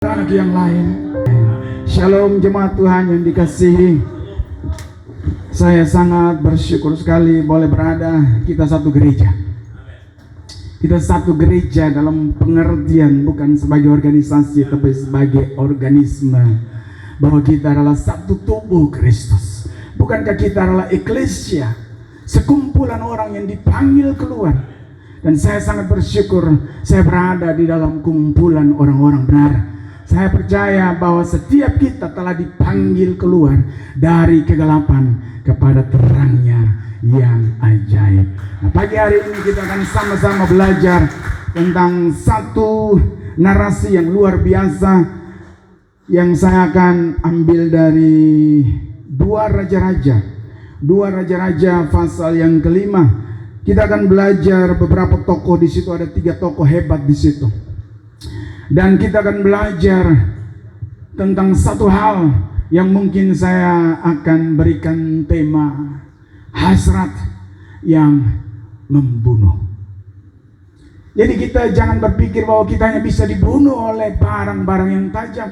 Anak yang lain. Shalom jemaat Tuhan yang dikasihi. Saya sangat bersyukur sekali boleh berada kita satu gereja. Kita satu gereja dalam pengertian bukan sebagai organisasi tapi sebagai organisme, bahwa kita adalah satu tubuh Kristus. Bukankah kita adalah eklesia, sekumpulan orang yang dipanggil keluar. Dan saya sangat bersyukur saya berada di dalam kumpulan orang-orang benar. Saya percaya bahwa setiap kita telah dipanggil keluar dari kegelapan kepada terangnya yang ajaib. Nah, pagi hari ini kita akan sama-sama belajar tentang satu narasi yang luar biasa yang saya akan ambil dari dua raja-raja pasal yang kelima. Kita akan belajar beberapa tokoh di situ, ada 3 tokoh hebat di situ. Dan kita akan belajar tentang satu hal yang mungkin saya akan berikan tema hasrat yang membunuh. Jadi kita jangan berpikir bahwa kita hanya bisa dibunuh oleh barang-barang yang tajam.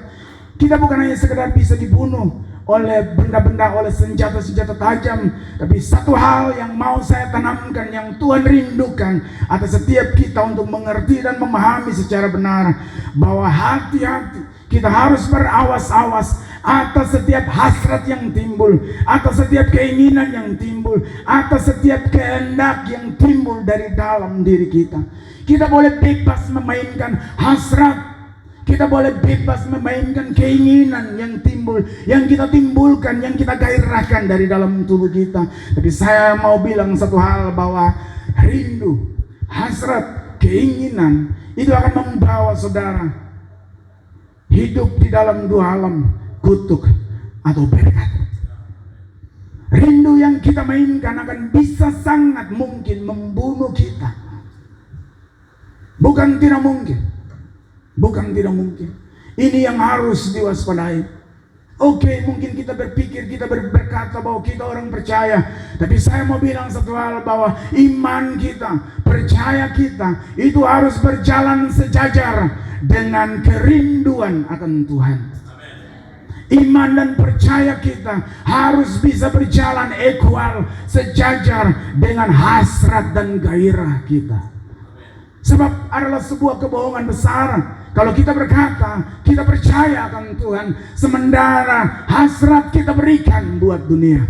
Kita bukan hanya sekedar bisa dibunuh oleh benda-benda, oleh senjata-senjata tajam. Tapi satu hal yang mau saya tanamkan, yang Tuhan rindukan atas setiap kita untuk mengerti dan memahami secara benar, bahwa hati-hati kita harus berawas-awas atas setiap hasrat yang timbul, atas setiap keinginan yang timbul, atas setiap kehendak yang timbul dari dalam diri kita. Kita boleh bebas memainkan hasrat, kita boleh bebas memainkan keinginan yang timbul, yang kita timbulkan, yang kita gairahkan dari dalam tubuh kita. Tapi saya mau bilang satu hal, bahwa rindu, hasrat, keinginan itu akan membawa saudara hidup di dalam 2 alam, kutuk atau berkat. Rindu yang kita mainkan akan bisa sangat mungkin membunuh kita. Bukan tidak mungkin. Ini yang harus diwaspadai. Oke, mungkin kita berpikir, kita berkata bahwa kita orang percaya. Tapi saya mau bilang satu hal, bahwa iman kita, percaya kita, itu harus berjalan sejajar dengan kerinduan akan Tuhan. Iman dan percaya kita harus bisa berjalan equal, sejajar dengan hasrat dan gairah kita. Sebab adalah sebuah kebohongan besar kalau kita berkata kita percaya akan Tuhan, sementara hasrat kita berikan buat dunia.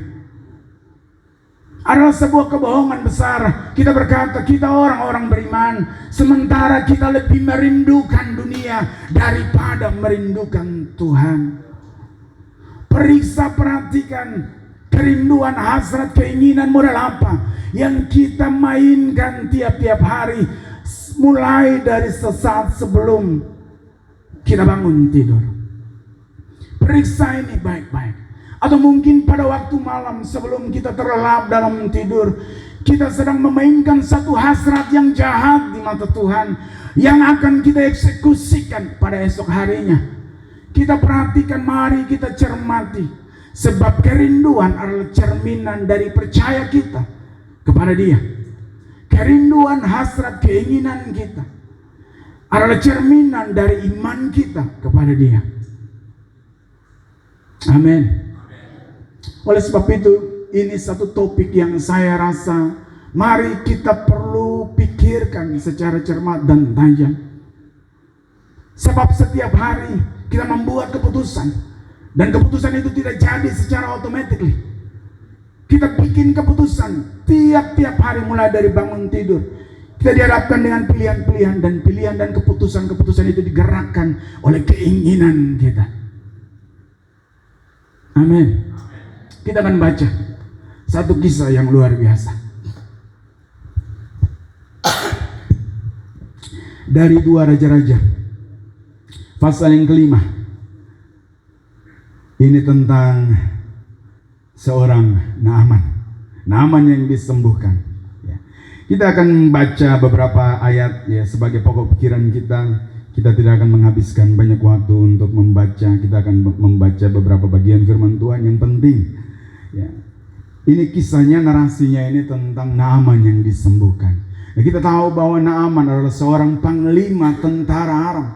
Adalah sebuah kebohongan besar kita berkata kita orang-orang beriman, sementara kita lebih merindukan dunia daripada merindukan Tuhan. Periksa, perhatikan kerinduan, hasrat, keinginan model apa yang kita mainkan tiap-tiap hari, mulai dari sesaat sebelum kita bangun tidur. Periksa ini baik-baik. Atau mungkin pada waktu malam sebelum kita terlelap dalam tidur, kita sedang memainkan satu hasrat yang jahat di mata Tuhan, yang akan kita eksekusikan pada esok harinya. Kita perhatikan, mari kita cermati. Sebab kerinduan adalah cerminan dari percaya kita kepada Dia. Kerinduan, hasrat, keinginan kita adalah cerminan dari iman kita kepada Dia. Amin. Oleh sebab itu, ini satu topik yang saya rasa mari kita perlu pikirkan secara cermat dan tajam. Sebab setiap hari kita membuat keputusan, dan keputusan itu tidak jadi secara otomatis. Kita bikin keputusan tiap-tiap hari mulai dari bangun tidur. Kita dihadapkan dengan pilihan-pilihan, dan pilihan dan keputusan-keputusan itu digerakkan oleh keinginan kita. Amin. Kita akan baca satu kisah yang luar biasa dari 2 raja-raja pasal yang kelima. Ini tentang seorang Naaman yang disembuhkan. Ya. Kita akan baca beberapa ayat ya sebagai pokok pikiran kita. Kita tidak akan menghabiskan banyak waktu untuk membaca. Kita akan membaca beberapa bagian firman Tuhan yang penting. Ya. Ini kisahnya, narasinya ini tentang Naaman yang disembuhkan. Ya, kita tahu bahwa Naaman adalah seorang panglima tentara Aram.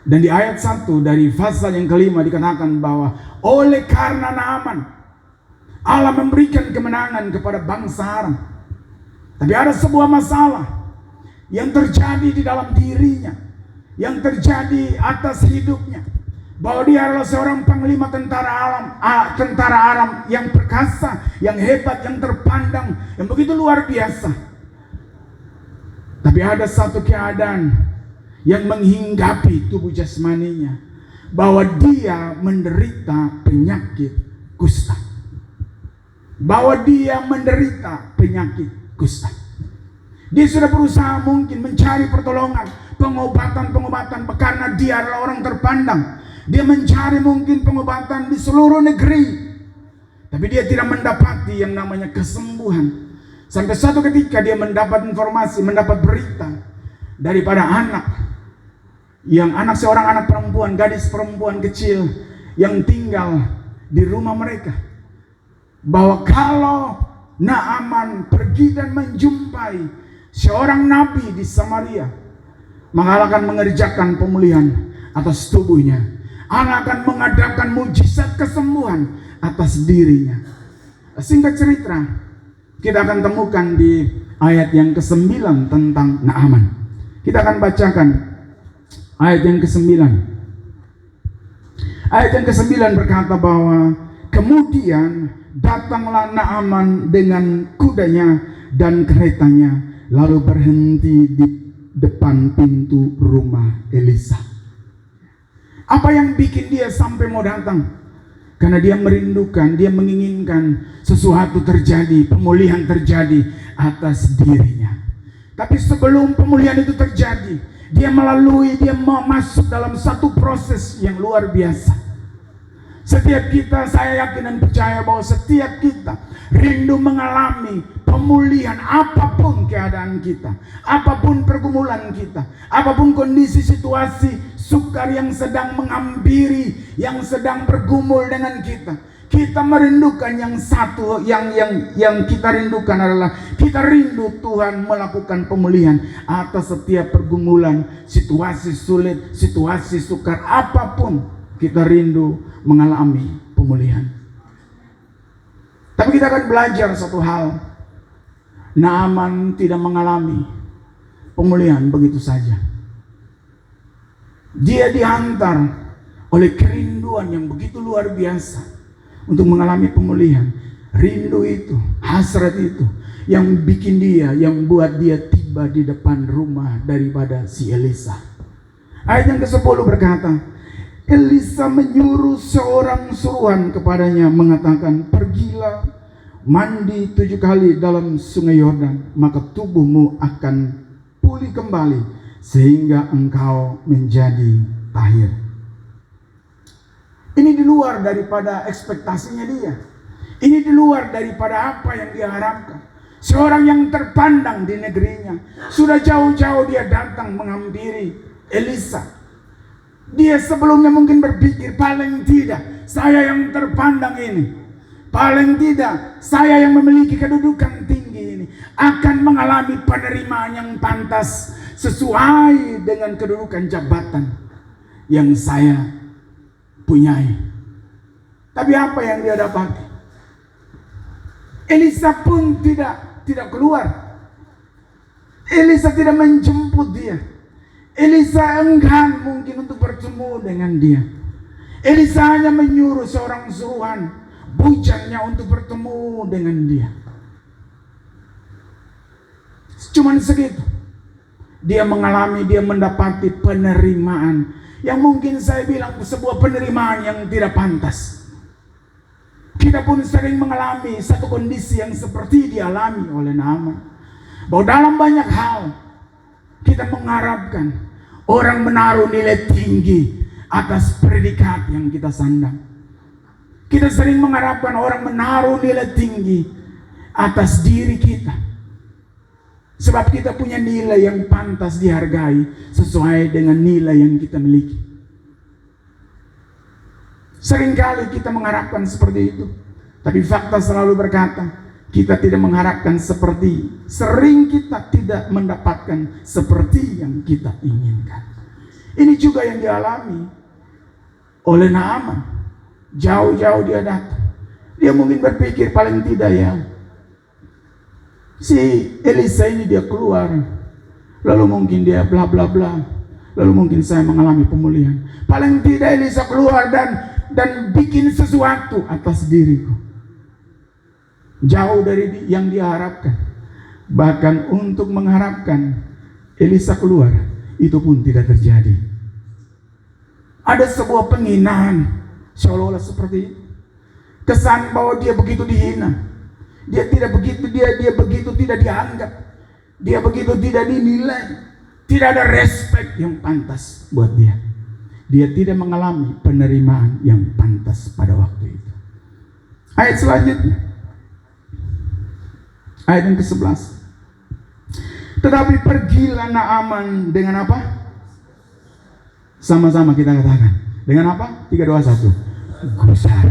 Dan di ayat 1 dari pasal yang kelima dikatakan bahwa oleh karena Naaman Allah memberikan kemenangan kepada bangsa Aram. Tapi ada sebuah masalah yang terjadi di dalam dirinya, yang terjadi atas hidupnya, bahwa dia adalah seorang panglima tentara Aram yang perkasa, yang hebat, yang terpandang, yang begitu luar biasa. Tapi ada satu keadaan yang menghinggapi tubuh jasmaninya, bahwa dia menderita penyakit kusta. Bahwa dia menderita penyakit kusta. Dia sudah berusaha mungkin mencari pertolongan, pengobatan karena dia adalah orang terpandang. Dia mencari mungkin pengobatan di seluruh negeri, tapi dia tidak mendapati yang namanya kesembuhan. Sampai suatu ketika dia mendapat informasi, mendapat berita daripada seorang anak perempuan, gadis perempuan kecil yang tinggal di rumah mereka, bahwa kalau Naaman pergi dan menjumpai seorang nabi di Samaria, maka Allah akan mengerjakan pemulihan atas tubuhnya. Allah akan mengadakan mujizat kesembuhan atas dirinya. Singkat cerita, kita akan temukan di ayat yang ke-9 tentang Naaman. Kita akan bacakan ayat yang ke-9. Ayat yang ke-9 berkata bahwa kemudian datanglah Naaman dengan kudanya dan keretanya, lalu berhenti di depan pintu rumah Elisa. Apa yang bikin dia sampai mau datang? Karena dia merindukan, dia menginginkan sesuatu terjadi, pemulihan terjadi atas dirinya. Tapi sebelum pemulihan itu terjadi, dia masuk dalam satu proses yang luar biasa. Setiap kita, saya yakin dan percaya bahwa setiap kita rindu mengalami pemulihan apapun keadaan kita, apapun pergumulan kita, apapun kondisi situasi sukar yang sedang menghampiri, yang sedang bergumul dengan kita. Kita merindukan yang satu, yang kita rindukan adalah kita rindu Tuhan melakukan pemulihan atas setiap pergumulan, situasi sulit, situasi sukar, apapun kita rindu mengalami pemulihan. Tapi kita akan belajar satu hal. Naaman tidak mengalami pemulihan begitu saja. Dia dihantar oleh kerinduan yang begitu luar biasa untuk mengalami pemulihan. Rindu itu, hasrat itu yang buat dia tiba di depan rumah daripada si Elisa. Ayat yang ke-10 berkata, Elisa menyuruh seorang suruhan kepadanya mengatakan, pergilah mandi 7 kali dalam sungai Yordan, maka tubuhmu akan pulih kembali sehingga engkau menjadi tahir. Ini di luar daripada ekspektasinya dia. Ini di luar daripada apa yang dia harapkan. Seorang yang terpandang di negerinya, sudah jauh-jauh dia datang menghampiri Elisa. Dia sebelumnya mungkin berpikir, paling tidak saya yang terpandang ini, paling tidak saya yang memiliki kedudukan tinggi ini akan mengalami penerimaan yang pantas sesuai dengan kedudukan jabatan yang saya punyai. Tapi apa yang dia dapati? Elisa pun tidak keluar. Elisa tidak menjemput dia. Elisa enggan mungkin untuk bertemu dengan dia. Elisa hanya menyuruh seorang suruhan bujannya untuk bertemu dengan dia. Cuman segitu. Dia mendapati penerimaan yang mungkin saya bilang sebuah penerimaan yang tidak pantas. Kita pun sering mengalami satu kondisi yang seperti dialami oleh Naaman. Bahwa dalam banyak hal kita mengharapkan orang menaruh nilai tinggi atas predikat yang kita sandang. Kita sering mengharapkan orang menaruh nilai tinggi atas diri kita. Sebab kita punya nilai yang pantas dihargai sesuai dengan nilai yang kita miliki. Seringkali kita mengharapkan seperti itu. Tapi fakta selalu berkata, kita tidak mengharapkan sering kita tidak mendapatkan seperti yang kita inginkan. Ini juga yang dialami oleh Naaman. Jauh-jauh dia datang. Dia mungkin berpikir paling tidak ya, si Elisa ini dia keluar, lalu mungkin dia bla bla bla, lalu mungkin saya mengalami pemulihan. Paling tidak Elisa keluar dan bikin sesuatu atas diriku, jauh dari yang dia harapkan. Bahkan untuk mengharapkan Elisa keluar, itu pun tidak terjadi. Ada sebuah penghinaan, seolah-olah seperti itu. Kesan bahwa dia begitu dihina, dia begitu tidak dianggap, dia begitu tidak dinilai, tidak ada respect yang pantas buat dia. Dia tidak mengalami penerimaan yang pantas pada waktu itu. Ayat selanjutnya, ayat yang ke-11. Tetapi pergilah Naaman dengan apa? Sama-sama kita katakan. Dengan apa? 3, 2, 1. Gusar.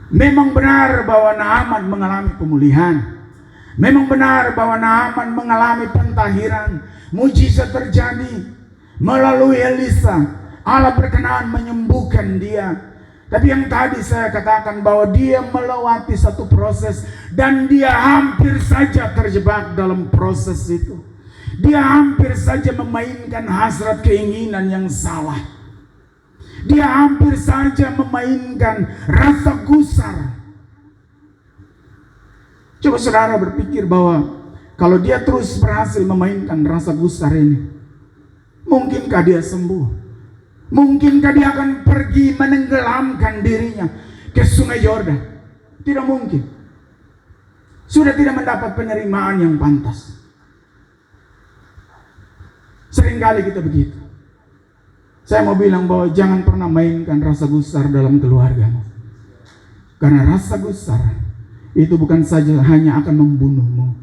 Memang benar bahwa Naaman mengalami pemulihan. Memang benar bahwa Naaman mengalami pentahiran. Mujizat terjadi melalui Elisa. Allah berkenan menyembuhkan dia. Tapi yang tadi saya katakan bahwa dia melewati satu proses dan dia hampir saja terjebak dalam proses itu. Dia hampir saja memainkan hasrat keinginan yang salah. Dia hampir saja memainkan rasa gusar. Coba saudara berpikir bahwa kalau dia terus berhasil memainkan rasa gusar ini, mungkinkah dia sembuh? Mungkinkah dia akan pergi menenggelamkan dirinya ke sungai Yordan? Tidak mungkin. Sudah tidak mendapat penerimaan yang pantas. Seringkali kita begitu. Saya mau bilang bahwa jangan pernah mainkan rasa gusar dalam keluargamu. Karena rasa gusar itu bukan saja hanya akan membunuhmu,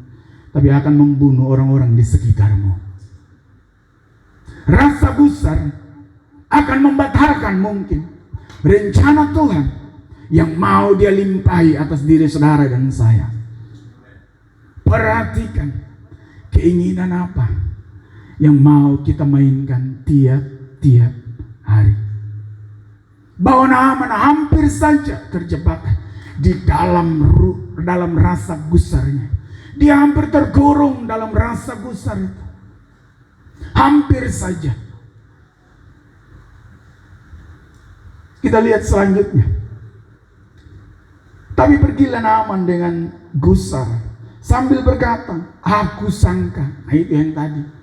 tapi akan membunuh orang-orang di sekitarmu. Rasa gusar akan membatalkan mungkin rencana Tuhan yang mau dia limpahi atas diri saudara dan saya. Perhatikan keinginan apa yang mau kita mainkan tiap hari. Bahwa Naaman hampir saja terjebak di dalam rasa gusarnya. Dia hampir tergurung dalam rasa gusar itu. Hampir saja. Kita lihat selanjutnya. Tapi pergilah Naaman dengan gusar sambil berkata, aku sangka. Nah itu yang tadi.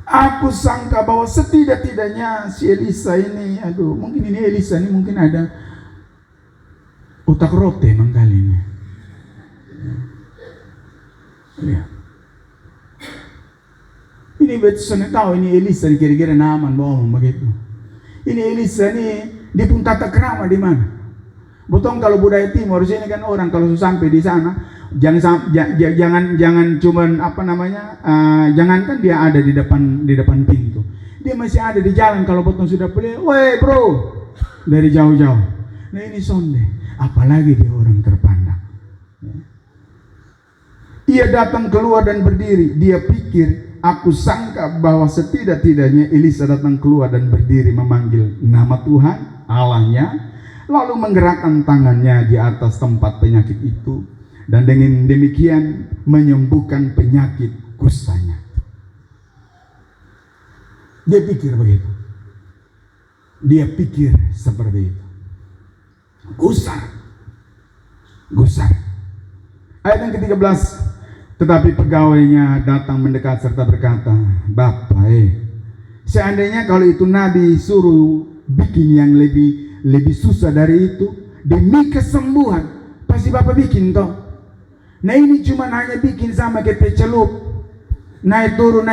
Aku sangka bahwa setidak-tidaknya si Elisa ini, mungkin ini Elisa ini mungkin ada otak rote mangkali ini. Ya. Ini betul tahu ini Elisa kira-kira Naaman bohong begitu. Ini Elisa ini di pun tata krama di mana? Botong kalau budaya timur sini kan orang kalau sampai di sana jangan cuman jangankan dia ada di depan pintu, dia masih ada di jalan. Kalau potong sudah beli, woi bro, dari jauh-jauh. Nah ini sonde, apalagi dia orang terpandang. Ia datang keluar dan berdiri. Dia pikir, aku sangka bahwa setidak-tidaknya Elisa datang keluar dan berdiri memanggil nama Tuhan Allahnya, lalu menggerakkan tangannya di atas tempat penyakit itu. Dan dengan demikian menyembuhkan penyakit kustanya. Dia pikir begitu. Dia pikir seperti itu. Gusar. Ayat yang ke-13. Tetapi pegawainya datang mendekat serta berkata, Bapak, seandainya kalau itu Nabi suruh bikin yang lebih susah dari itu demi kesembuhan, pasti Bapak bikin toh. Nah ini cuma hanya bikin sama kita celup, naik turun.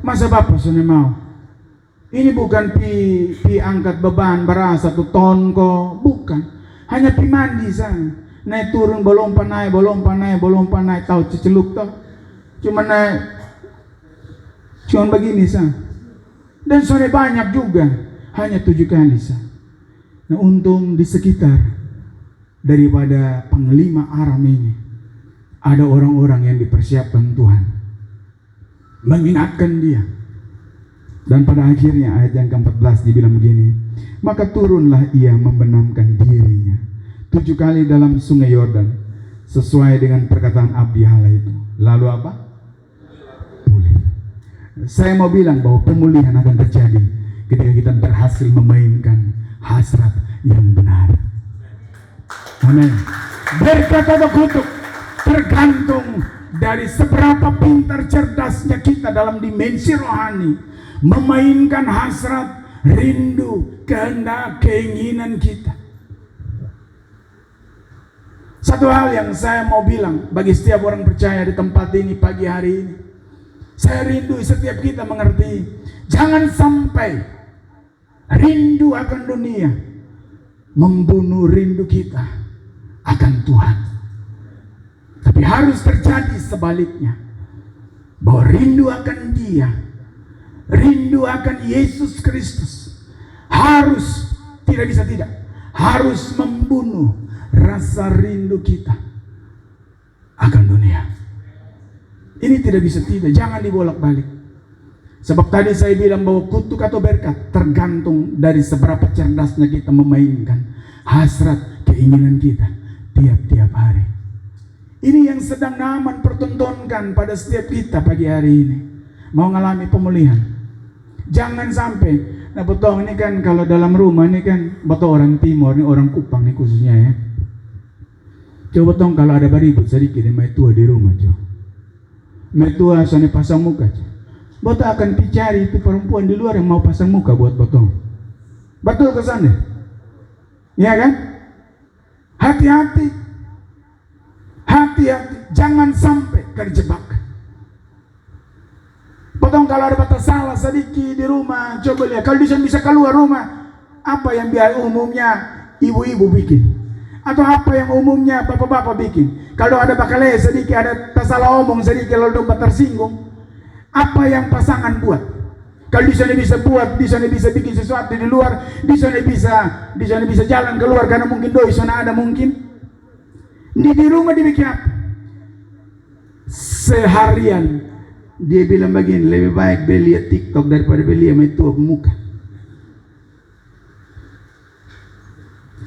Masa Bapak sudah mau? Ini bukan pi angkat beban beras 1 ton kok, bukan. Hanya pi mandi sana, naik turun belum naik, tahu celup toh. Cuma naik, cuma begini sana. Dan sudah banyak juga, hanya 7 kali sana. Nah untung di sekitar daripada panglima Aram ini ada orang-orang yang dipersiapkan Tuhan, mengingatkan dia. Dan pada akhirnya ayat yang ke-14 dibilang begini, maka turunlah ia membenamkan dirinya 7 kali dalam sungai Yordan, sesuai dengan perkataan abdi Allah itu. Lalu apa? Pulih. Saya mau bilang bahwa pemulihan akan terjadi ketika kita berhasil memainkan hasrat yang benar. Amin. Berkat atau kutuk tergantung dari seberapa pintar cerdasnya kita dalam dimensi rohani memainkan hasrat, rindu, kehendak, keinginan kita. Satu hal yang saya mau bilang bagi setiap orang percaya di tempat ini pagi hari ini, saya rindu setiap kita mengerti, jangan sampai rindu akan dunia membunuh rindu kita akan Tuhan. Tapi harus terjadi sebaliknya, bahwa rindu akan Dia, rindu akan Yesus Kristus harus, tidak bisa tidak, harus membunuh rasa rindu kita akan dunia. Ini tidak bisa tidak, jangan dibolak-balik. Sebab tadi saya bilang bahwa kutuk atau berkat tergantung dari seberapa cerdasnya kita memainkan hasrat keinginan kita tiap-tiap hari. Ini yang sedang Naaman pertontonkan pada setiap kita pagi hari ini. Mau ngalami pemulihan, jangan sampai, nah betul ini kan kalau dalam rumah ini kan betul orang timur, ini orang Kupang nih khususnya ya. Coba tong kalau ada baribut sedikit mai tua di rumah coba. Mai tua sana pasang muka. Betul akan dicari itu perempuan di luar yang mau pasang muka buat betul. Betul ke sana? Ya kan? Hati-hati. Hati-hati, jangan sampai terjebak. Potong kalau ada batas salah sedikit di rumah, coba lihat. Kalau dia bisa keluar rumah, apa yang biar umumnya ibu-ibu bikin? Atau apa yang umumnya bapak-bapak bikin? Kalau ada bakalai sedikit, ada salah omong sedikit, lalu domba tersinggung, apa yang pasangan buat? Kalau di sana bisa buat, di sana bisa bikin sesuatu di luar, di sana bisa jalan keluar karena mungkin doi sana ada mungkin. Di rumah dibikin apa? Seharian dia bilang begini, lebih baik beli TikTok daripada beli sama itu muka.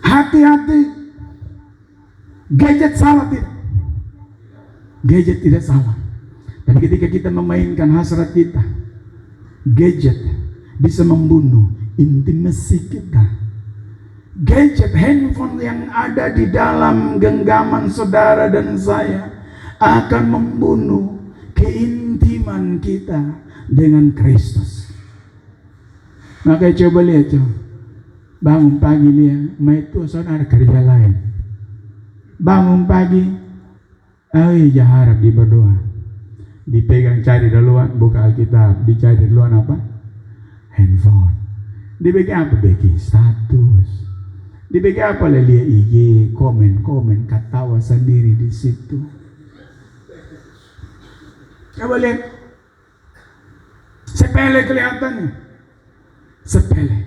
Hati-hati. Gadget salah tidak? Gadget tidak salah. Tapi ketika kita memainkan hasrat kita, gadget bisa membunuh intimasi kita. Gadget, handphone yang ada di dalam genggaman saudara dan saya akan membunuh keintiman kita dengan Kristus. Makanya coba lihat coba. Bangun pagi lihat, itu saudara kerja lain. Bangun pagi, harap di berdoa. Dipegang cari duluan, buka Alkitab, dicari duluan apa? Handphone. Dipegang apa? Bikin status. Dipegang apa? Lihat IG, komen, ketawa sendiri di situ. Coba lihat. Sepele kelihatannya. Sepele.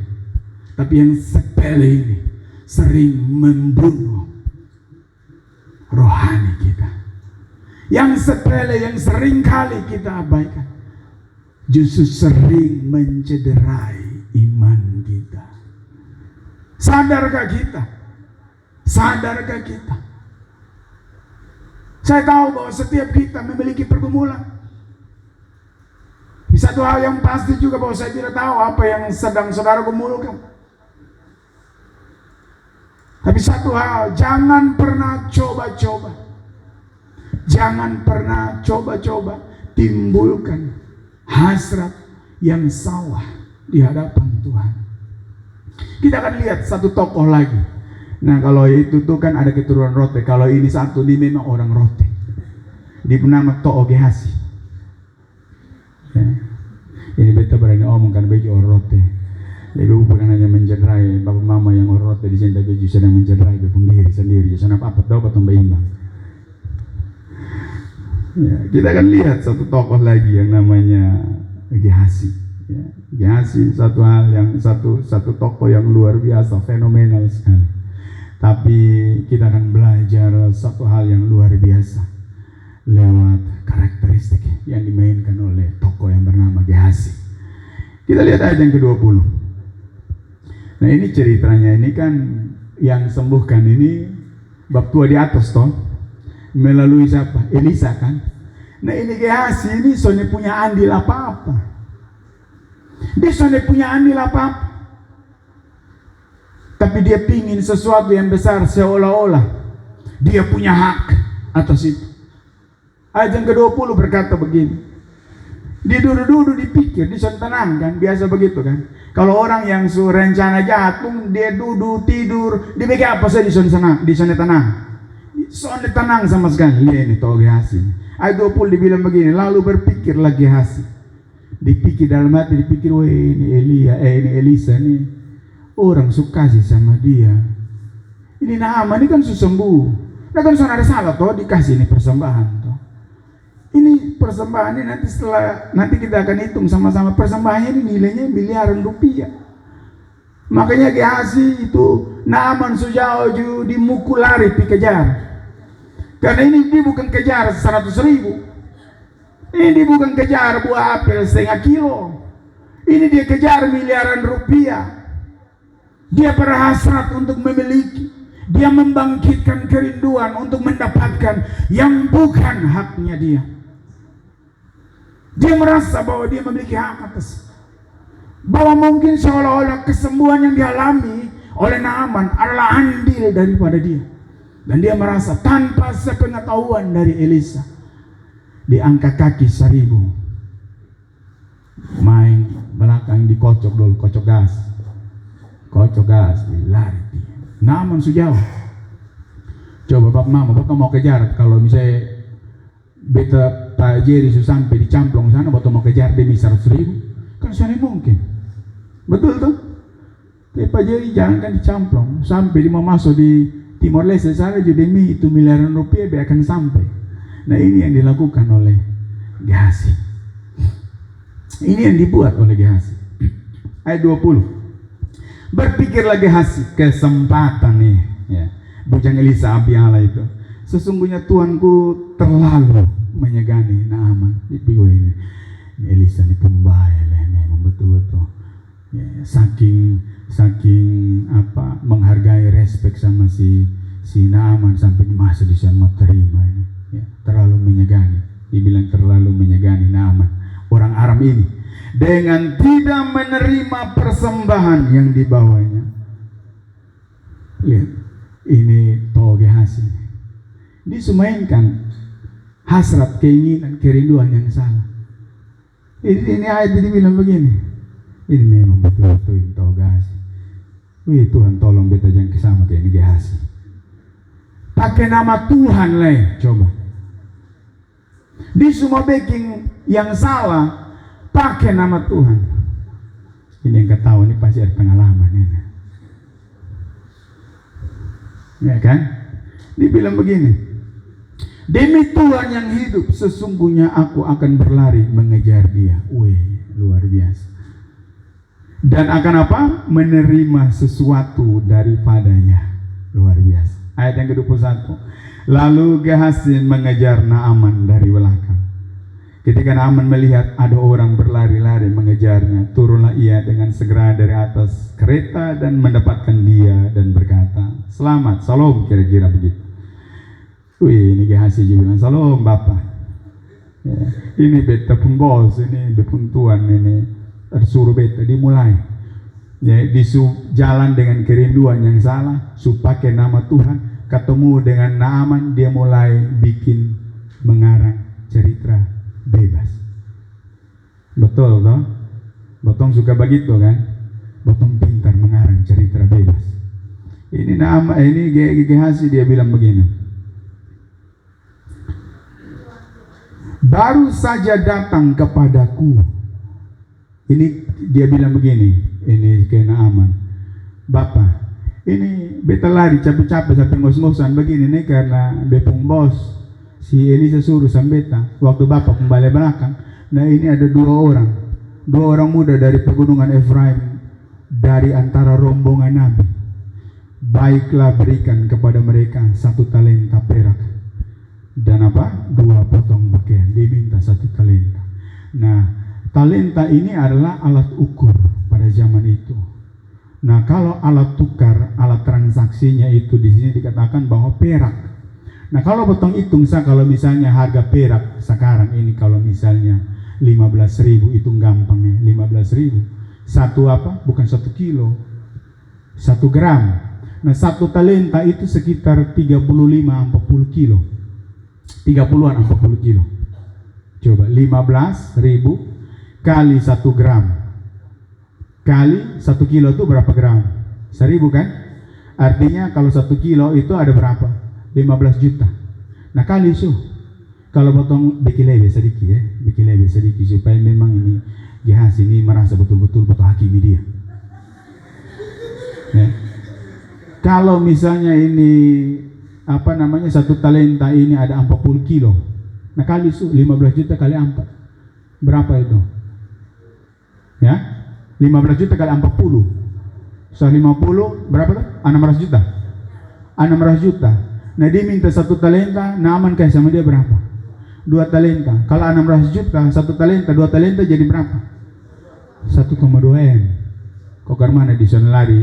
Tapi yang sepele ini sering membunuh rohani kita. Yang sepele yang sering kali kita abaikan justru sering mencederai iman kita. Sadarkah kita? Sadarkah kita? Saya tahu bahwa setiap kita memiliki pergumulan. Satu hal yang pasti juga bahwa saya tidak tahu apa yang sedang saudara gumulkan. Tapi satu hal, jangan pernah coba-coba. Jangan pernah coba-coba timbulkan hasrat yang salah di hadapan Tuhan. Kita akan lihat satu tokoh lagi. Nah kalau itu tuh kan ada keturunan Rote. Kalau ini satu, ini memang orang Rote. Dia bernama To'o Gehazi. Ya. Ini beta berani omongkan baju orang Rote. Lebih bukan hanya mencederai bapak mama yang orang Rote di sini, tapi juga sedang mencederai bepung sendiri. Jadi apa tahu patong berimbang. Ya, kita akan lihat satu tokoh lagi yang namanya Gehazi. Ya, Gehazi satu hal yang satu tokoh yang luar biasa, fenomenal sekali. Tapi kita akan belajar satu hal yang luar biasa. lewat karakteristik yang dimainkan oleh tokoh yang bernama Gehazi. Kita lihat ayat yang ke-20. Nah, ini ceritanya ini kan yang sembuhkan ini bab tua di atas toh, melalui siapa? Elisa kan. Nah, ini Gehazi ini soalnya punya andil apa-apa. Dia soalnya punya andil apa-apa. Tapi dia pingin sesuatu yang besar, seolah-olah dia punya hak atas itu. Ayat yang ke-20 berkata begini. Dia duduk-duduk dipikir, dia tenang kan, biasa begitu kan. Kalau orang yang rencana jahat pun dia duduk tidur, dia pikir apa saja di sana tenang. Soalnya tenang sama sekali. Lihat ini toh Gehazi. Ayat 20 dibilang begini, lalu berpikirlah Gehazi. Dipikir dalam hati, dipikir, wah ini Elisa nih, orang suka sih sama dia. Ini Naaman ini kan sembuh. Nah kan soalnya ada salah toh, dikasih ini persembahan toh. Ini persembahan ini nanti kita akan hitung sama-sama, persembahannya ini nilainya miliaran rupiah. Makanya Gehazi itu Naaman sujauh dimukul lari kejar. Karena ini dia bukan kejar 100.000. Ini dia bukan kejar buah apel setengah kilo. Ini dia kejar miliaran rupiah. Dia berhasrat untuk memiliki. Dia membangkitkan kerinduan untuk mendapatkan yang bukan haknya dia. Dia merasa bahwa dia memiliki hak atas. Bahwa mungkin seolah-olah kesembuhan yang dialami oleh Naaman adalah andil daripada dia. Dan dia merasa tanpa sepengetahuan dari Elisa, diangkat kaki 1.000, main belakang dikocok dulu, kocok gas, lari. Naaman sejauh. Coba Bapak Mama, Bapak mau kejar, kalau misalnya beta Pak Jerry sampai di Camplong sana, Bapak mau kejar demi 100.000, kan sudah mungkin, betul tuh? Tapi Pak Jerry jangan kan di Camplong, sampai dia mau masuk di Timor Leste sana juga demi itu miliaran rupiah dia akan sampai. Nah ini yang dilakukan oleh Gehazi. Ini yang dibuat oleh Gehazi. Ayat 20. Berpikirlah Gehazi, kesempatan nih ya. Bujang Elisa Abiala itu. Sesungguhnya Tuanku terlalu menyegani Naaman. Dipikir ini Elisa ini pembaik lah, memang betul-betul. Ya, saking menghargai respek sama si Naaman sampai masa di sana mau terima ini. Ya, terlalu menyegani. Dibilang terlalu menyegani Naaman, orang Aram ini, dengan tidak menerima persembahan yang dibawanya. Lihat, ini toh Gehazi. Disumainkan hasrat, keinginan, kerinduan yang salah. Ini ayat ini bilang begini. Ini memang betul-betul toh Gehazi. Wih Tuhan, tolong beta jangan kesama kayak ini Gehazi. Pakai nama Tuhan lah, coba. Di semua baking yang salah, pakai nama Tuhan. Ini yang ketahuan ini pasti ada pengalaman ini. Ya kan? Dibilang begini. Demi Tuhan yang hidup, sesungguhnya aku akan berlari mengejar dia. Wih, luar biasa. Dan akan apa? Menerima sesuatu daripadanya. Luar biasa. Ayat yang ke-21. Lalu Gehazi mengejar Naaman dari belakang. Ketika Naaman melihat ada orang berlari-lari mengejarnya, turunlah ia dengan segera dari atas kereta dan mendapatkan dia dan berkata, "Selamat, salam," kira-kira begitu. Wih, ini Gehazi juga bilang, "Salam Bapak." Ya, ini beta pun bos, ini beta pun tuan, ini suruh beta dimulai. Ya, jalan dengan kerinduan yang salah, pakai nama Tuhan, ketemu dengan Naaman, dia mulai bikin mengarang cerita bebas. Betul toh? Botong suka begitu kan? Botong pintar mengarang cerita bebas. Ini Naaman, ini Gehazi dia bilang begini. Baru saja datang kepadaku. Ini dia bilang begini, ini ke Naaman, "Bapak, ini beta lari capek-capek sampai ngos-ngosan begini nih karena bepung bos si Elisa suruh sampai beta waktu Bapak kembali belakang. Nah ini ada dua orang muda dari pegunungan Efraim, dari antara rombongan Nabi. Baiklah berikan kepada mereka 1 talenta perak. dan apa? 2 potong pakaian. Diminta 1 talenta. Nah, talenta ini adalah alat ukur pada zaman itu. Nah, kalau alat tukar, alat transaksinya itu di sini dikatakan bahwa perak. Nah, kalau potong hitung kalau misalnya harga perak sekarang ini kalau misalnya 15.000, hitung gampang ya, 15.000. Satu apa? Bukan 1 kilo, 1 gram. Nah, 1 talenta itu sekitar 35-40 kilo. 30-an 40 kilo. Coba 15.000 kali 1 gram kali 1 kilo itu berapa gram? 1.000 kan? Artinya kalau 1 kilo itu ada berapa? 15 juta. Nah, kali itu kalau potong bikin lebih sedikit ya, bikin lebih sedikit supaya memang ini GHS ini merasa betul-betul betul hakimi dia. Ya. Kalau misalnya ini apa namanya 1 talenta ini ada 40 kilo. Nah, kali itu 15 juta kali 4. Berapa itu? Ya? 15 juta kali 40. 150 berapa tuh? 600 juta. 600 juta. Nah, dia minta 1 talenta, Naaman kasih sama dia berapa? 2 talenta. Kalau 600 juta, 1 talenta, 2 talenta jadi berapa? 1,2 M. Kok karena di sana lari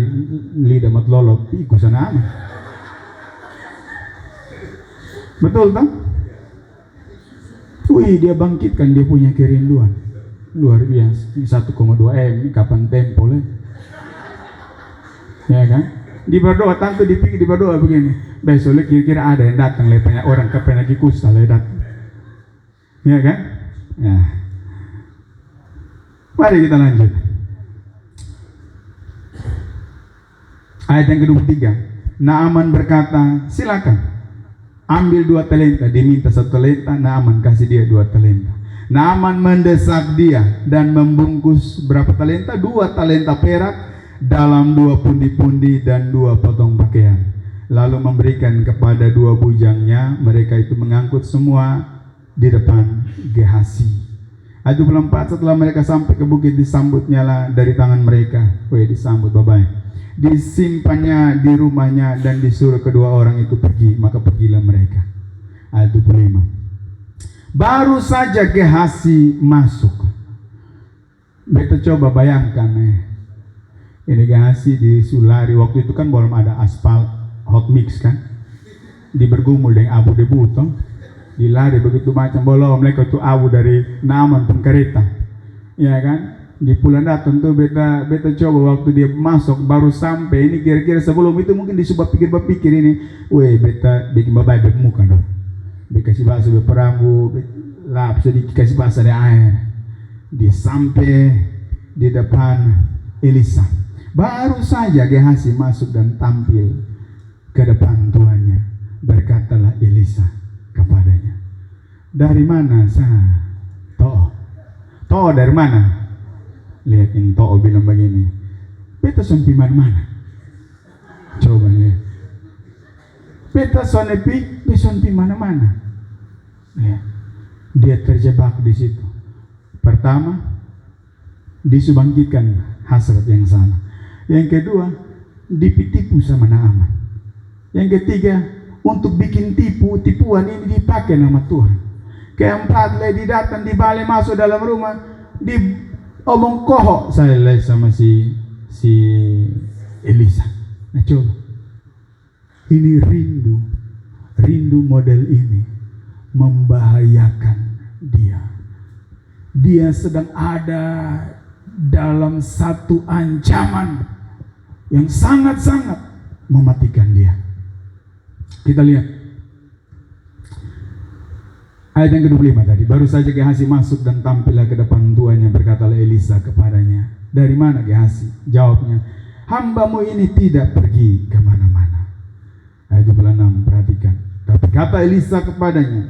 lidah matlolok, ikut sana aman. Betul tak? Wih, dia bangkitkan dia punya kerinduan. Luar biasa. 1,2 M ini kapan tempo lah. Ya kan? Di berdoa, tante dipikir di berdoa begini. Besok kira-kira ada yang datang, banyak orang ke penagi kusta datang. Ya kan? Ya. Mari kita lanjut. Ayat yang ke-23. Naaman berkata, silakan ambil 2 talenta. Diminta 1 talenta, Naaman kasih dia 2 talenta. Naaman mendesak dia dan membungkus berapa talenta? 2 talenta perak dalam 2 pundi-pundi dan 2 potong pakaian. Lalu memberikan kepada 2 bujangnya. Mereka itu mengangkut semua di depan Gehazi. Ayat 24, setelah mereka sampai ke bukit, disambutnya lah dari tangan mereka. Disambut babai. Disimpannya di rumahnya dan disuruh kedua orang itu pergi. Maka pergilah mereka. Ayat 25. Baru saja Gehazi masuk. Beta coba bayangkan ini Gehazi di Sulari. Waktu itu kan belum ada aspal hot mix kan. Di bergumul dengan abu debu toh. Dilari begitu macam bolong mereka itu abu dari Naaman pun kereta. Ya kan? Di pulang datang tuh beta coba waktu dia masuk baru sampai ini kira-kira sebelum itu mungkin disuruh pikir ini, beta bikin babai bermuka dong, dikasih bahasa berperambu, lap sedikit kasih bahasa dari air, di sampai di depan Elisa. Baru saja Gehazi masuk dan tampil ke depan tuannya, berkatalah Elisa kepadanya, dari mana sah? Toh dari mana? Lihat ini Toh bilang begini, beta sampai mana? Coba lihat. Beta sampai mana? Lihat. Dia terjebak di situ. Pertama, disubangkitkan hasrat yang salah. Yang kedua, ditipu sama Naaman. Yang ketiga, untuk bikin tipuan ini dipakai nama Tuhan. Keempat, lagi datang di balik masuk dalam rumah, di omong kohok saya sama si Elisa. Nah coba, ini rindu model ini membahayakan dia. Dia sedang ada dalam satu ancaman yang sangat-sangat mematikan dia. Kita lihat ayat yang ke-25 tadi. Baru saja Gehazi masuk dan tampillah ke depan tuannya, berkatalah Elisa kepadanya, dari mana Gehazi? Jawabnya, hambamu ini tidak pergi kemana-mana. Ayat 26, perhatikan. Tapi kata Elisa kepadanya,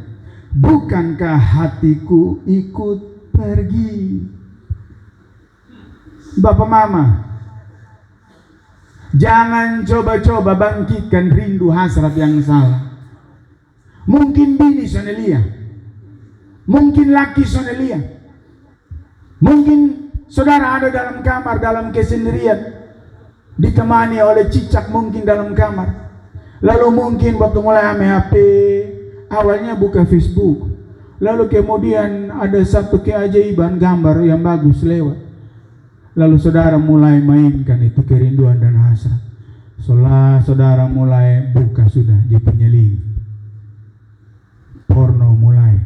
bukankah hatiku ikut pergi? Bapak mama, jangan coba-coba bangkitkan rindu hasrat yang salah. Mungkin bini Sonelia, mungkin laki Sonelia, mungkin saudara ada dalam kamar dalam kesendirian, ditemani oleh cicak mungkin dalam kamar. Lalu mungkin waktu mulai ame HP, awalnya buka Facebook, lalu kemudian ada satu keajaiban gambar yang bagus lewat, lalu saudara mulai mainkan itu kerinduan dan hasrat. Setelah saudara mulai buka sudah di penyeling, porno mulai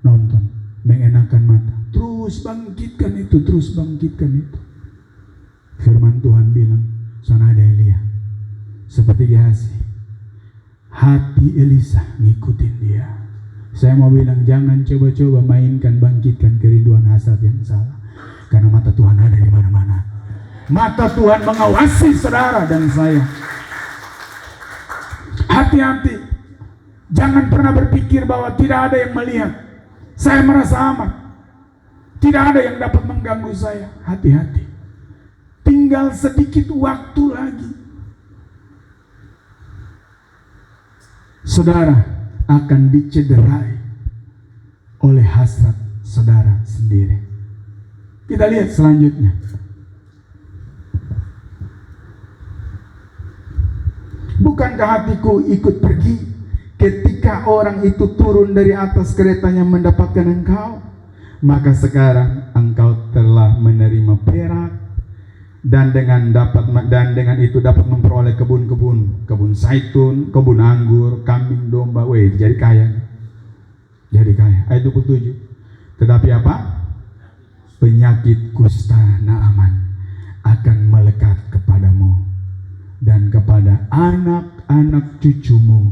nonton, mengenakan mata. Terus bangkitkan itu, terus bangkitkan itu. Firman Tuhan bilang, sana ada Elia, seperti Gehazi. Hati Elisa ngikutin dia. Saya mau bilang, jangan coba-coba mainkan, bangkitkan kerinduan hasrat yang salah. Karena mata Tuhan ada di mana-mana. Mata Tuhan mengawasi saudara dan saya. Hati-hati. Jangan pernah berpikir bahwa tidak ada yang melihat. Saya merasa aman. Tidak ada yang dapat mengganggu saya. Hati-hati. Tinggal sedikit waktu lagi. Saudara akan dicederai oleh hasrat saudara sendiri. Kita lihat selanjutnya. Bukankah hatiku ikut pergi ketika orang itu turun dari atas keretanya mendapatkan engkau? Maka sekarang engkau telah menerima perak, dan dengan itu dapat memperoleh kebun zaitun, kebun anggur, kambing domba. Jadi kaya. Ayat 27. Tetapi apa? Penyakit kusta Naaman akan melekat kepadamu dan kepada anak-anak cucumu.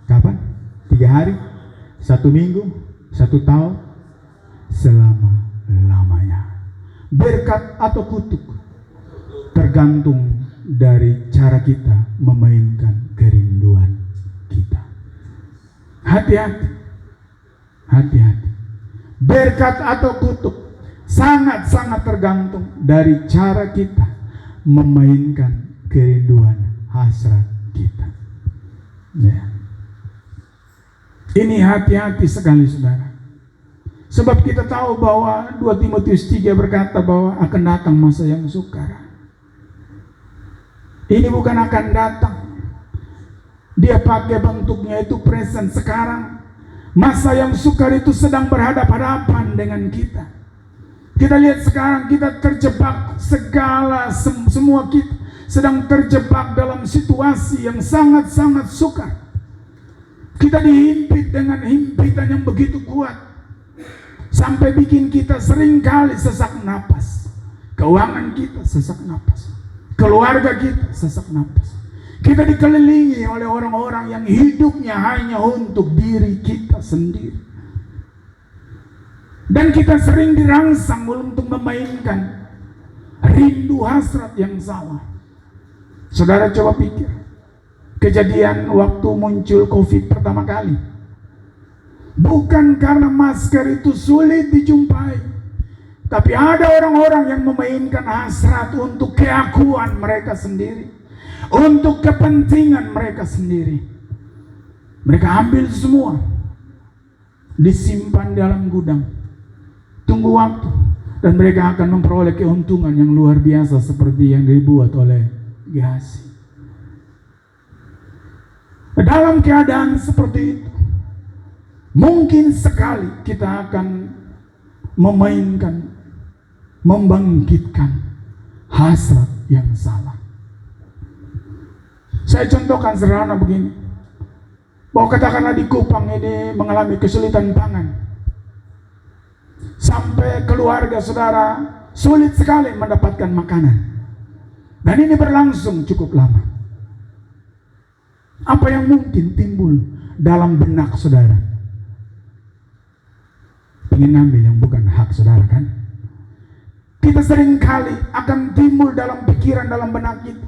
Kapan? 3 hari? 1 minggu? 1 tahun? Selama-lamanya. Berkat atau kutuk tergantung dari cara kita memainkan kerinduan kita. Hati-hati. Berkat atau kutuk sangat-sangat tergantung dari cara kita memainkan kerinduan hasrat kita. Ya. Ini hati-hati sekali saudara. Sebab kita tahu bahwa 2 Timotius 3 berkata bahwa akan datang masa yang sukar. Ini bukan akan datang. Dia pakai bentuknya itu present sekarang. Masa yang sukar itu sedang berhadapan-hadapan dengan kita. Kita lihat sekarang kita terjebak, semua kita sedang terjebak dalam situasi yang sangat-sangat sukar. Kita dihimpit dengan himpitan yang begitu kuat, sampai bikin kita seringkali sesak napas. Keuangan kita sesak napas, keluarga kita sesak napas. Kita dikelilingi oleh orang-orang yang hidupnya hanya untuk diri kita sendiri. Dan kita sering dirangsang untuk memainkan rindu hasrat yang salah. Saudara coba pikir, kejadian waktu muncul COVID pertama kali. Bukan karena masker itu sulit dijumpai, tapi ada orang-orang yang memainkan hasrat untuk keakuan mereka sendiri, untuk kepentingan mereka sendiri. Mereka ambil semua, disimpan dalam gudang, tunggu waktu, dan mereka akan memperoleh keuntungan yang luar biasa seperti yang dibuat oleh Gehazi. Dalam keadaan seperti itu, mungkin sekali kita akan memainkan, membangkitkan hasrat yang salah. Saya contohkan sederhana begini, bahwa katakanlah di Kupang ini mengalami kesulitan pangan, sampai keluarga saudara sulit sekali mendapatkan makanan, dan ini berlangsung cukup lama. Apa yang mungkin timbul dalam benak saudara? Ingin ngambil yang bukan hak saudara, kan? Kita seringkali akan timbul dalam pikiran, dalam benak kita,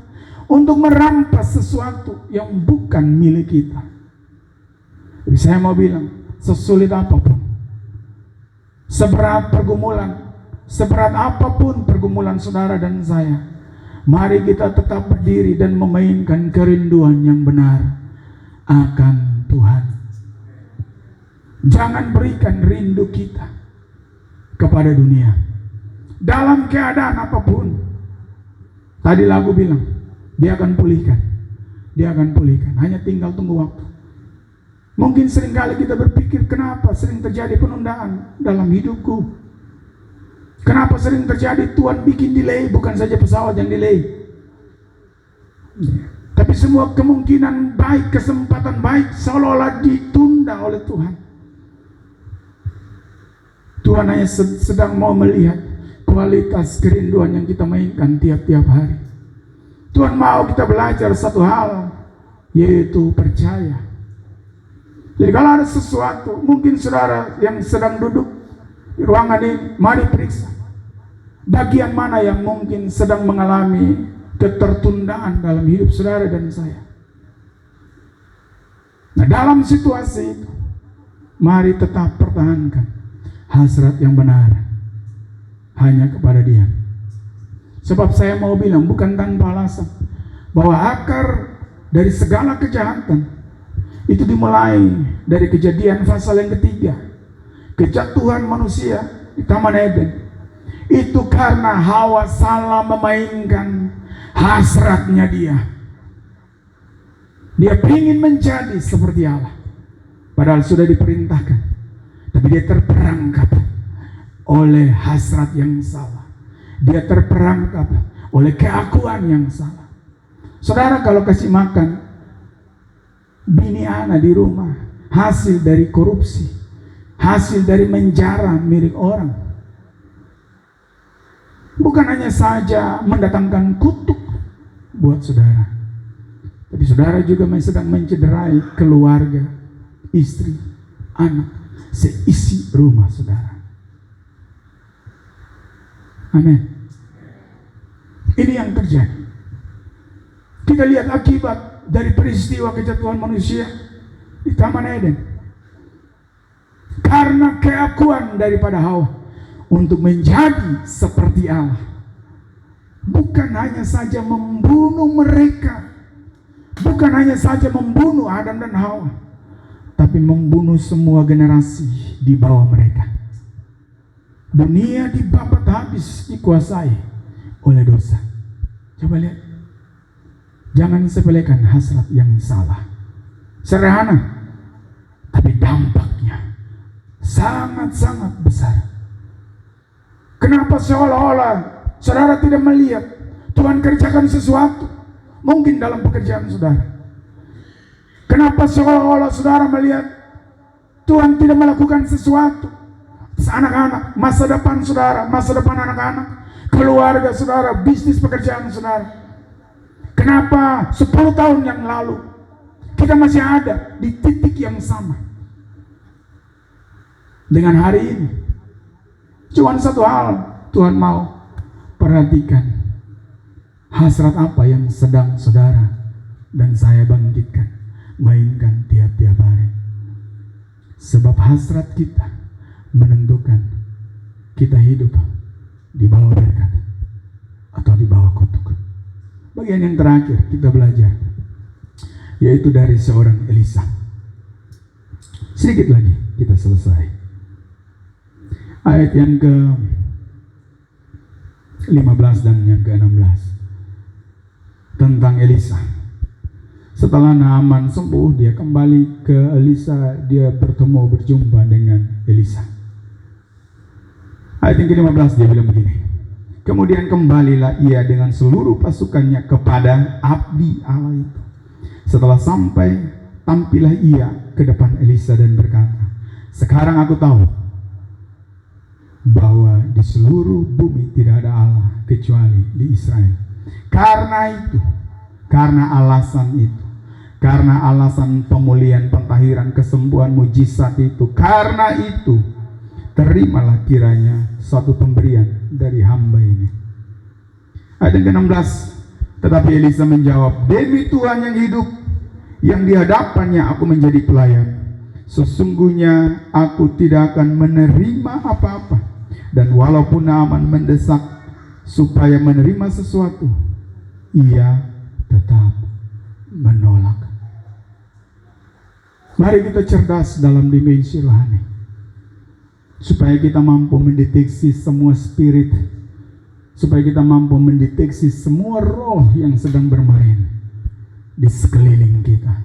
untuk merampas sesuatu yang bukan milik kita. Jadi saya mau bilang, sesulit apapun, seberat pergumulan, seberat apapun pergumulan saudara dan saya, mari kita tetap berdiri dan memainkan kerinduan yang benar akan Tuhan. Jangan berikan rindu kita kepada dunia dalam keadaan apapun. Tadi lagu bilang, dia akan pulihkan, dia akan pulihkan, hanya tinggal tunggu waktu. Mungkin seringkali kita berpikir, kenapa sering terjadi penundaan dalam hidupku? Kenapa sering terjadi Tuhan bikin delay, bukan saja pesawat yang delay, tapi semua kemungkinan baik, kesempatan baik seolah-olah ditunda oleh Tuhan. Tuhan hanya sedang mau melihat kualitas kerinduan yang kita mainkan tiap-tiap hari. Tuhan mau kita belajar satu hal, yaitu percaya. Jadi kalau ada sesuatu, mungkin saudara yang sedang duduk di ruangan ini, mari periksa bagian mana yang mungkin sedang mengalami ketertundaan dalam hidup saudara dan saya. Nah, dalam situasi itu, mari tetap pertahankan hasrat yang benar hanya kepada Dia. Sebab saya mau bilang, bukan tanpa alasan, bahwa akar dari segala kejahatan itu dimulai dari Kejadian pasal yang ketiga, kejatuhan manusia di Taman Eden. Itu karena Hawa salah memainkan hasratnya dia. Dia ingin menjadi seperti Allah, padahal sudah diperintahkan, tapi dia terperangkap oleh hasrat yang salah. Dia terperangkap oleh keakuan yang salah. Saudara, kalau kasih makan bini anak di rumah, hasil dari korupsi, hasil dari menjara milik orang, bukan hanya saja mendatangkan kutuk buat saudara, tapi saudara juga sedang mencederai keluarga, istri, anak, seisi rumah saudara. Amin. Ini yang terjadi. Kita lihat akibat dari peristiwa kejatuhan manusia di Taman Eden. Karena keakuan daripada Hawa untuk menjadi seperti Allah. Bukan hanya saja membunuh mereka, bukan hanya saja membunuh Adam dan Hawa, tapi membunuh semua generasi di bawah mereka. Dunia dibabat habis, dikuasai oleh dosa. Coba lihat, jangan sepelekan hasrat yang salah. Sederhana, tapi dampaknya sangat-sangat besar. Kenapa seolah-olah saudara tidak melihat Tuhan kerjakan sesuatu mungkin dalam pekerjaan saudara? Kenapa seolah-olah saudara melihat Tuhan tidak melakukan sesuatu anak-anak, masa depan saudara, masa depan anak-anak, keluarga saudara, bisnis pekerjaan saudara? Kenapa 10 tahun yang lalu kita masih ada di titik yang sama dengan hari ini? Cuma satu hal Tuhan mau perhatikan, hasrat apa yang sedang saudara dan saya bangkitkan, mainkan tiap-tiap hari. Sebab hasrat kita menentukan kita hidup di bawah berkat atau di bawah kutuk. Bagian yang terakhir kita belajar, yaitu dari seorang Elisa. Sedikit lagi kita selesai. Ayat yang ke-15 dan yang ke-16 tentang Elisa. Setelah Naaman sembuh, dia kembali ke Elisa, dia berjumpa dengan Elisa. Ayat yang ke-15 dia bilang begini, kemudian kembalilah ia dengan seluruh pasukannya kepada abdi Allah itu. Setelah sampai, tampillah ia ke depan Elisa dan berkata, sekarang aku tahu bahwa di seluruh bumi tidak ada Allah kecuali di Israel. Karena itu, karena alasan pemulihan, pentahiran, kesembuhan, mujizat itu, karena itu terimalah kiranya suatu pemberian dari hamba ini. Ayat yang ke-16, tetapi Elisa menjawab, demi Tuhan yang hidup, yang di hadapannya aku menjadi pelayan, sesungguhnya aku tidak akan menerima apa-apa. Dan walaupun Naaman mendesak supaya menerima sesuatu, ia tetap menolak. Mari kita cerdas dalam dimensi rohani, supaya kita mampu mendeteksi semua spirit, supaya kita mampu mendeteksi semua roh yang sedang bermain di sekeliling kita.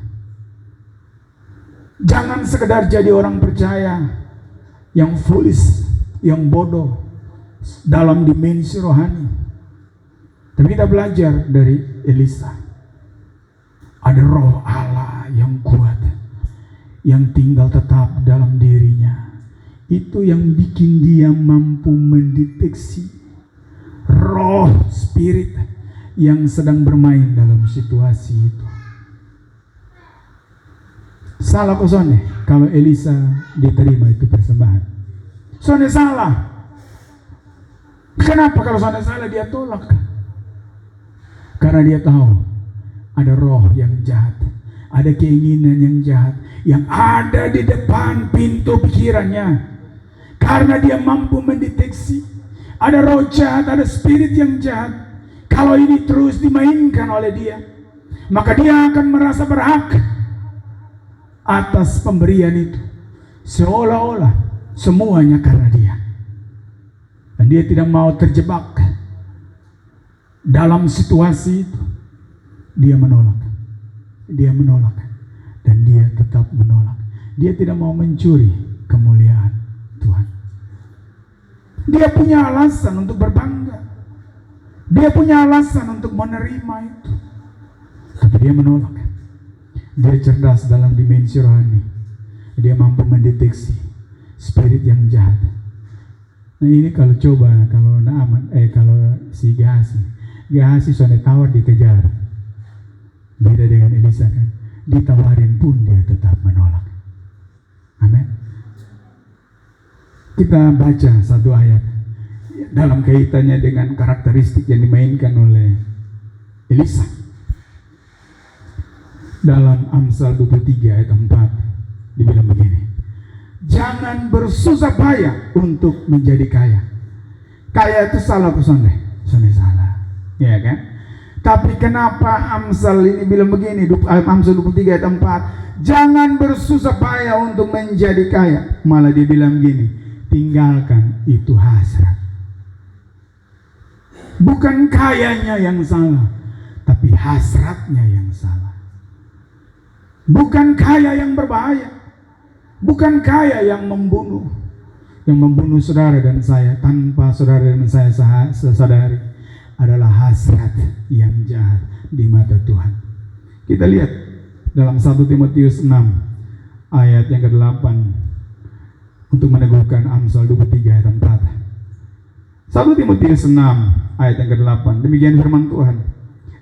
Jangan sekedar jadi orang percaya yang foolish, yang bodoh dalam dimensi rohani. Tapi kita belajar dari Elisa. Ada roh Allah yang kuat, yang tinggal tetap dalam dirinya. Itu yang bikin dia mampu mendeteksi roh spirit yang sedang bermain dalam situasi itu. Salah kok Sone kalau Elisa diterima itu persembahan. Sone salah. Kenapa kalau Sone salah dia tolak? Karena dia tahu ada roh yang jahat, ada keinginan yang jahat yang ada di depan pintu pikirannya. Karena dia mampu mendeteksi ada roh jahat, ada spirit yang jahat. Kalau ini terus dimainkan oleh dia, maka dia akan merasa berhak atas pemberian itu, seolah-olah semuanya karena dia. Dan dia tidak mau terjebak dalam situasi itu. Dia menolak, dan dia tetap menolak. Dia tidak mau mencuri kemuliaan Tuhan. Dia punya alasan untuk berbangga, dia punya alasan untuk menerima itu, tapi dia menolak. Dia cerdas dalam dimensi rohani. Dia mampu mendeteksi spirit yang jahat. Nah ini kalau Naaman, kalau si Gehazi soalnya tawar dikejar. Beda dengan Elisa kan. Ditawarin pun dia tetap menolak. Amin. Kita baca satu ayat dalam kaitannya dengan karakteristik yang dimainkan oleh Elisa. Dalam Amsal 23 ayat 4 dibilang begini, jangan bersusah payah untuk menjadi kaya. Kaya itu salah Sonde salah, ya kan? Tapi kenapa Amsal ini bilang begini, Amsal 23 ayat 4, jangan bersusah payah untuk menjadi kaya. Malah dia bilang begini, tinggalkan itu hasrat. Bukan kayanya yang salah, tapi hasratnya yang salah. Bukan kaya yang berbahaya, bukan kaya yang membunuh saudara dan saya tanpa saudara dan saya sadari, adalah hasrat yang jahat di mata Tuhan. Kita lihat dalam 1 Timotius 6 ayat yang ke-8 untuk meneguhkan Amsal 23 ayat 4. 1 Timotius 6 ayat yang ke-8, demikian firman Tuhan.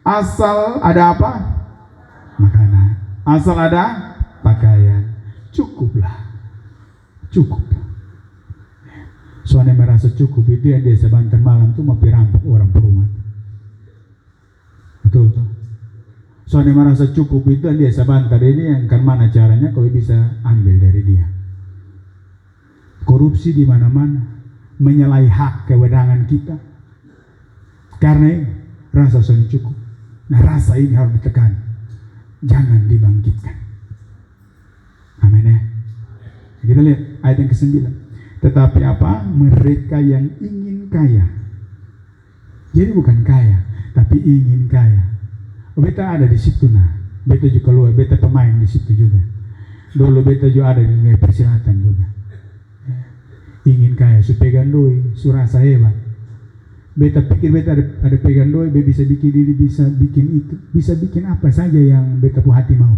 Asal ada apa? Makanan. Asal ada pakaian, cukuplah. Cukup. Soalnya merasa cukup itu yang dia sebentar malam tuh mau pirampok orang perumahan. Betul tuh. Soalnya merasa cukup itu yang dia sebentar ini yang kan mana caranya kau bisa ambil dari dia. Korupsi di mana-mana, menyalahi hak kewenangan kita. Karena ini rasa soalnya cukup. Nah rasa ini harus ditekan. Jangan dibangkitkan. Amin ya. Kita lihat ayat yang ke-9. Tetapi apa? Mereka yang ingin kaya. Jadi bukan kaya, tapi ingin kaya. Beta ada di situ nah. Beta juga keluar, beta pemain di situ juga. Dulu beta juga ada di dunia persilatan juga. Ingin kaya, supaya gandoi, surasa hebat. Beta pikir beta ada pegang doi, beta bisa bikin diri, bisa bikin itu, bisa bikin apa saja yang beta pu hati mau.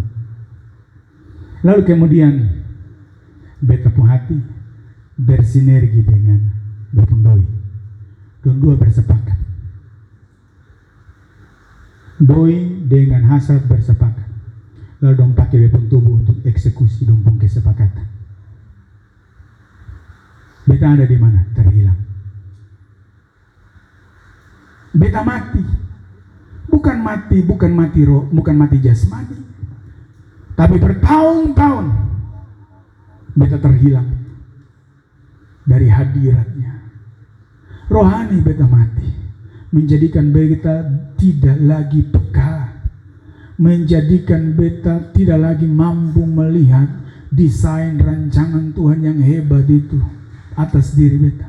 Lalu kemudian beta pu hati bersinergi dengan beta doi. Dua bersepakat. Doi dengan hasrat bersepakat. Lalu dong pakai beta tubuh untuk eksekusi dong pun kesepakatan. Beta ada di mana? Terhilang. Beta mati, bukan mati roh, bukan mati jasmani, tapi bertahun-tahun beta terhilang dari hadiratnya. Rohani beta mati, menjadikan beta tidak lagi peka, menjadikan beta tidak lagi mampu melihat desain rancangan Tuhan yang hebat itu atas diri beta.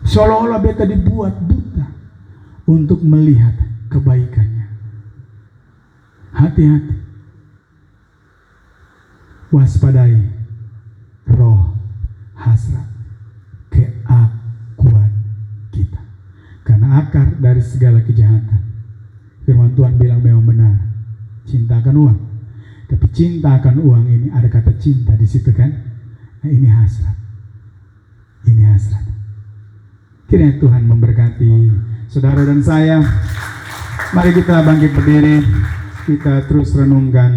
Seolah-olah beta dibuat buta untuk melihat kebaikannya. Hati-hati. waspadai roh hasrat keakuan kita. Karena akar dari segala kejahatan, firman Tuhan bilang memang benar, cinta akan uang. Tapi cinta akan uang ini ada kata cinta di situ kan? Nah, ini hasrat. Ini hasrat. Kiranya Tuhan memberkati saudara dan saya. Mari kita bangkit berdiri, kita terus renungkan